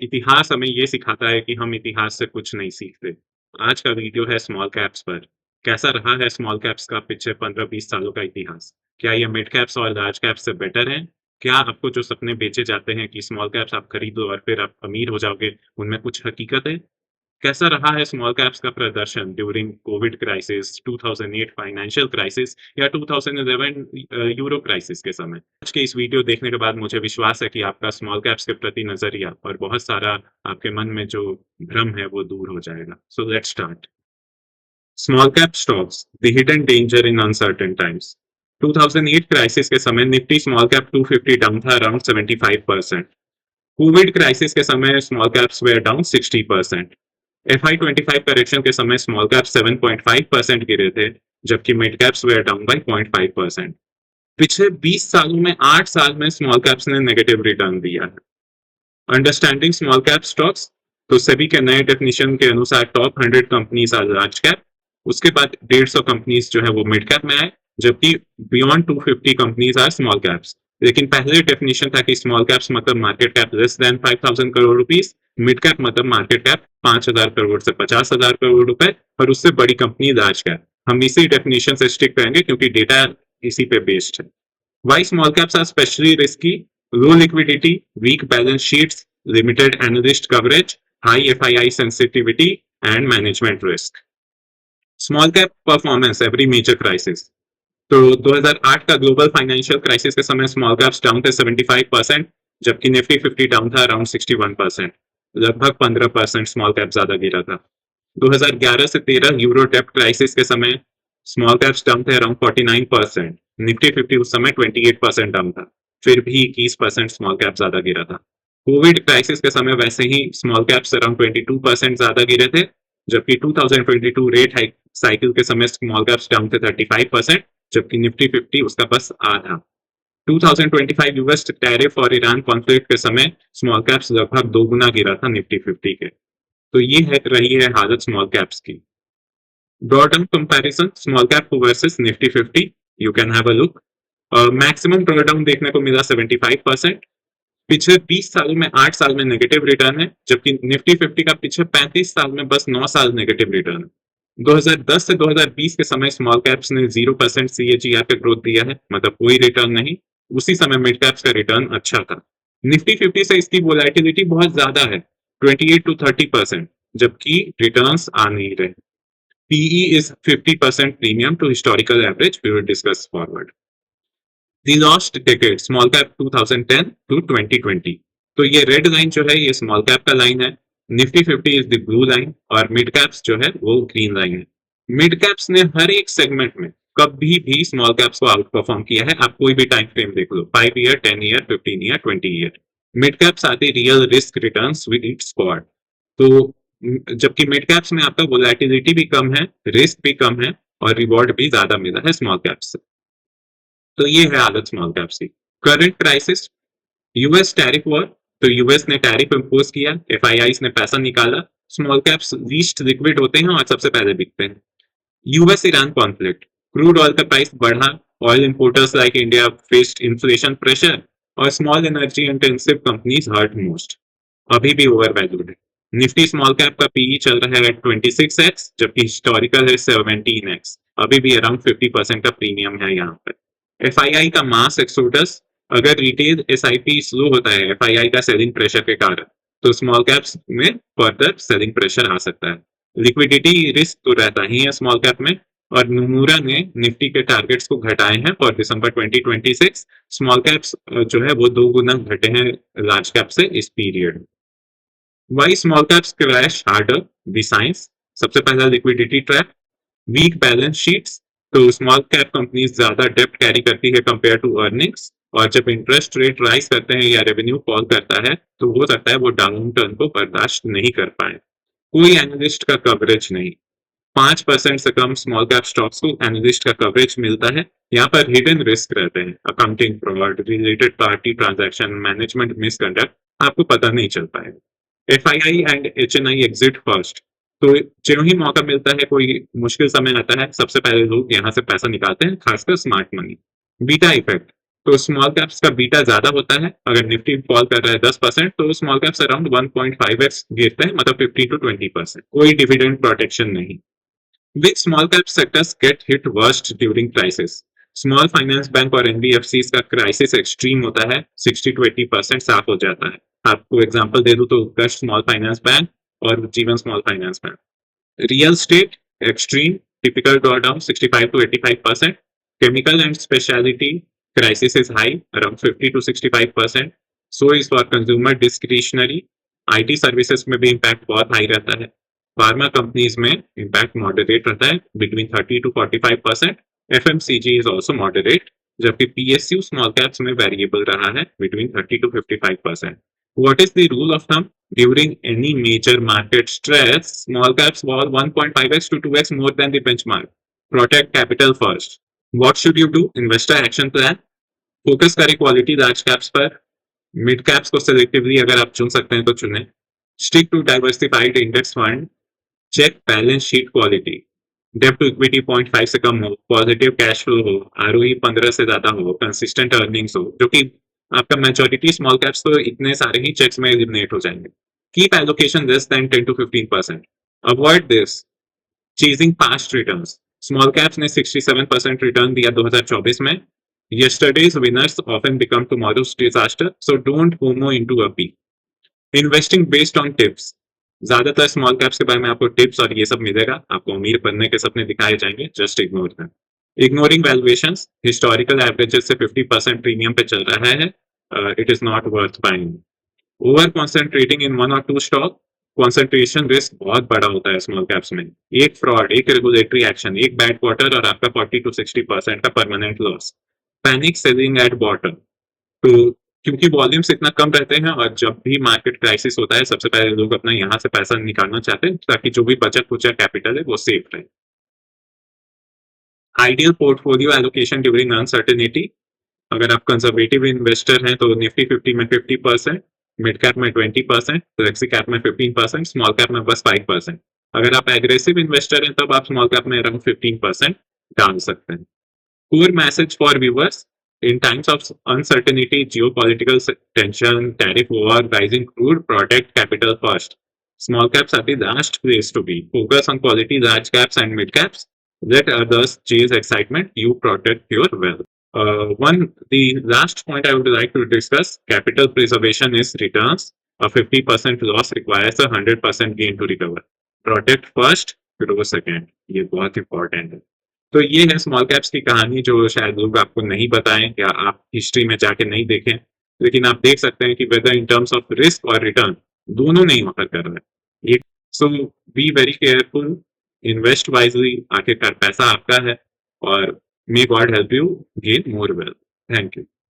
इतिहास हमें ये सिखाता है कि हम इतिहास से कुछ नहीं सीखते। आज का वीडियो है स्मॉल कैप्स पर। कैसा रहा है स्मॉल कैप्स का पिछले 15-20 सालों का इतिहास? क्या ये मिड कैप्स और लार्ज कैप्स से बेटर हैं? क्या आपको जो सपने बेचे जाते हैं कि स्मॉल कैप्स आप खरीदो और फिर आप अमीर हो जाओगे, उनमें कुछ हकीकत है? कैसा रहा है स्मॉल कैप्स का प्रदर्शन during Covid crisis, 2008 financial crisis या 2011 यूरो क्राइसिस के समय? आज के इस वीडियो देखने के बाद मुझे विश्वास है कि आपका स्मॉल कैप्स के प्रति नजरिया और बहुत सारा आपके मन में जो भ्रम है वो दूर हो जाएगा। So let's start. Small cap stocks, the hidden danger in uncertain times. 2008 crisis के समय निफ्टी स्मॉल कैप 250 डाउन था अराउंड 75%। कोविड क्राइसिस के समय small caps were down 60%। FI 25 correction के समय स्मॉल कैप 7.5% गिरे थे, जबकि mid caps were down by 0.5%। पिछले 20 सालों में 8 साल में स्मॉल कैप्स ने नेगेटिव रिटर्न दिया है। अंडरस्टैंडिंग स्मॉल कैप स्टॉक्स, तो सेबी के नए डेफिनेशन के अनुसार top 100 companies are large cap, उसके बाद 150 कंपनीज जो है वो मिड कैप में आए, जबकि beyond 250 companies are small caps. लेकिन पहले डेफिनेशन था कि स्मॉल कैप्स मतलब market cap less than 5,000 crore rupees, mid cap मतलब मार्केट कैप 5,000 करोड़ से 50,000 करोड़ रुपए, और उससे बड़ी कंपनी लार्ज कैप। हम इसी डेफिनेशन से स्टिक करेंगे क्योंकि डेटा इसी पे बेस्ड है। Why small caps are especially risky? Low liquidity, weak balance sheets, limited analyst coverage, high FII sensitivity, and management risk. Small cap performance every major crisis. तो 2008 का ग्लोबल फाइनेंशियल क्राइसिस के समय small caps down थे 75%, जबकि Nifty 50 down था around 61%। लगभग 15% small cap ज्यादा गिरा था। 2011 से 13 यूरो डेब्ट क्राइसिस के समय स्मॉल कैप्स डाउन थे अराउंड 49%। निफ्टी 50 उस समय 28% डाउन था। फिर भी 21% स्मॉल कैप ज्यादा गिरा था। कोविड क्राइसिस के समय वैसे ही स्मॉल कैप्स अराउंड 22% ज्यादा गिरे थे, जबकि 2022 रेट हाइक साइकिल के समय स्मॉल कैप्स डाउन थे 35%, जबकि निफ्टी 50 उसका बस आधा। 2025 यूएस टैरिफ और ईरान कॉन्फ्लिक्ट के समय स्मॉल कैप्स लगभग दोगुना गिरा था निफ्टी 50 के। तो ये है रही है हालत स्मॉल कैप्स की। Drawdown comparison, small cap versus Nifty 50. You can have a look. Maximum drawdown देखने को मिला 75%। पिछले 20 सालों में 8 साल में नेगेटिव रिटर्न है, जबकि निफ्टी 50 का पिछले 35 साल में बस 9 साल नेगेटिव रिटर्न है। 2010 से 2020 के समय स्मॉल कैप्स ने 0% CAGR का ग्रोथ दिया है, मतलब कोई रिटर्न नहीं। उसी समय मिड कैप्स का रिटर्न अच्छा था। निफ्टी 50 से इसकी वोलेटिलिटी बहुत ज्यादा है, 28 to 30%, जबकि रिटर्न्स आ नहीं रहे। PE is 50% premium to historical average. We will discuss forward. The lost decade, small cap 2010 to 2020. तो ये रेड लाइन जो है ये स्मॉल कैप का लाइन है, Nifty 50 is the blue line, और मिड कैप्स जो है वो ग्रीन लाइन है। मिड कैप्स ने हर एक सेगमेंट में कभी भी स्मॉल कैप्स को आउट परफॉर्म किया है। आप कोई भी टाइम फ्रेम देख लो, 5 year, 10 year, 15 year, 20 year. Mid caps आती real risk returns with its squad. तो जबकि मिड कैप्स में आपका वोलेटिलिटी भी कम है, रिस्क भी कम है, और रिवॉर्ड भी ज्यादा मिला है स्मॉल कैप्स से। तो ये है हालत स्मॉल कैप्स की। Current crisis, US tariff war, तो यूएस ने टैरिफ इंपोज किया, एफआईआईस ने पैसा निकाला, स्मॉल कैप्स लीस्ट लिक्विड होते हैं और सबसे पहले बिकते हैं। US Iran conflict, crude oil का प्राइस बढ़ा, oil importers like India faced inflation pressure, और small energy intensive companies hurt most. अभी भी ओवर वैल्यूड है। निफ्टी स्मॉल कैप का पीई चल रहा है 26x, जबकि हिस्टोरिकल है 17x। अभी भी अराउंड 50% का प्रीमियम है यहाँ पर। एफआईआई का मास एक्सोडस, अगर रिटेल एसआईपी स्लो होता है एफआईआई का सेलिंग प्रेशर के कारण, तो स्मॉल कैप्स में फर्दर सेलिंग प्रेशर आ सकता है। लिक्विडिटी रिस्क तो रहता ही है स्मॉल कैप में, और नमूरा ने निफ्टी के टारगेट्स को घटाए हैं फॉर दिसंबर 2026। स्मॉल कैप्स जो है वो 2 गुना घटे हैं लार्ज कैप से इस period. Why small caps crash harder, the science. सबसे पहला liquidity trap, weak balance sheets, तो स्मॉल कैप कंपनीज ज्यादा डेप्ट कैरी करती है कंपेयर टू अर्निंग्स, और जब इंटरेस्ट रेट राइज करते हैं या रेवेन्यू फॉल करता है तो हो सकता है वो डाउन टर्न को बर्दाश्त नहीं कर पाए। कोई एनालिस्ट का कवरेज नहीं, 5% से कम स्मॉल कैप स्टॉक्स को एनालिस्ट का कवरेज मिलता है। यहाँ पर हिडन रिस्क रहते हैं, accounting fraud, related party transaction, management misconduct, आपको पता नहीं चल पाएगा। FII and HNI exit first, तो जो ही मौका मिलता है, कोई मुश्किल समय आता है, सबसे पहले लोग यहाँ से पैसा निकालते हैं, खासकर स्मार्ट मनी। बीटा इफेक्ट, तो स्मॉल कैप्स का बीटा ज्यादा होता है। अगर निफ्टी फॉल कर रहा है 10% तो स्मॉल कैप्स अराउंड 1.5x गिरते हैं, मतलब 50 to 20%। कोई डिविडेंड प्रोटेक्शन नहीं। Which small cap sectors get hit worst during crisis? Small finance bank और एनबीएफसी का क्राइसिस एक्सट्रीम होता है, 60 to 80% साफ हो जाता है। आपको एग्जांपल दे दूं तो उत्कर्ष स्मॉल फाइनेंस बैंक और जीवन small finance bank. Real estate extreme, typical drawdown 65 to 85%। Chemical and speciality crisis is high, around 50 to 65%. So is for consumer discretionary. IT services में भी इम्पैक्ट बहुत हाई रहता है। फार्मा कंपनीज में impact moderate रहता है, between 30 to 45%। FMCG is also moderate, जबकि PSU small caps में वेरिएबल रहा है, between 30 to 55%। What is the rule of thumb? During any major market stress, small caps fall 1.5x to 2x more than the benchmark. Protect capital first. What should you do? Investor action plan. Focus करें quality large caps पर। Mid caps को selectively अगर आप चुन सकते हैं तो चुनें। Stick to diversified index fund. Check balance sheet quality. डेब्ट टू इक्विटी 0.5 से कम हो, पॉजिटिव कैश फ्लो हो, आरओई 15 से ज्यादा हो, कंसिस्टेंट अर्निंग्स हो, जो कि आपका मेजॉरिटी स्मॉल कैप्स तो इतने सारे ही चेक्स में एलिमिनेट हो जाएंगे। Keep allocation less than 10 to 15%। Avoid this chasing past returns. Small caps ने 67% रिटर्न दिया 2024 में। Yesterday's winners often become tomorrow's disaster, so don't FOMO into a peak. Investing based on tips. ज्यादातर small caps के बारे में आपको tips और ये सब मिलेगा। आपको अमीर बनने के सपने दिखाए जाएंगे, just ignore them. Ignoring valuations, historical averages से 50% प्रीमियम पे चल रहा है, it is not worth buying. Over concentrating in one और टू स्टॉक, कॉन्सेंट्रेशन रिस्क बहुत बड़ा होता है स्मॉल कैप्स में। एक फ्रॉड, एक रेगुलेटरी एक्शन, एक बैड क्वार्टर और आपका 40 to 60% का permanent loss. Panic selling at bottom. तो क्योंकि वॉल्यूम्स इतना कम रहते हैं और जब भी मार्केट क्राइसिस होता है सबसे पहले लोग अपना यहाँ से पैसा निकालना चाहते हैं ताकि जो भी बचत खुचा कैपिटल है वो सेफ रहे। Ideal portfolio allocation during uncertainty. अगर आप कंजर्वेटिव इन्वेस्टर हैं तो निफ्टी 50 में 50%, मिड कैप में 20%, फ्लेक्सी कैप में 15%, स्मॉल कैप में बस 5%। अगर आप एग्रेसिव इन्वेस्टर हैं तब आप स्मॉल कैप में अराउंड 15% डाल सकते हैं। Core message for viewers: in times of uncertainty, geopolitical tension, tariff war, rising crude, protect capital first. Small caps are the last place to be. Focus on quality large caps and mid caps. Let others chase excitement. You protect your wealth. The last point I would like to discuss: capital preservation is returns. A 50% loss requires a 100% gain to recover. Protect first, grow second. ये बहुत important है। तो ये है small caps की कहानी, जो शायद लोग आपको नहीं बताएं या आप हिस्ट्री में जाके नहीं देखें, लेकिन आप देख सकते हैं कि whether in terms of risk और रिटर्न दोनों नहीं ऑफर कर रहे हैं। ये so be very careful, invest wisely, आखिरकार पैसा आपका है, और may God help you gain more wealth. Thank you.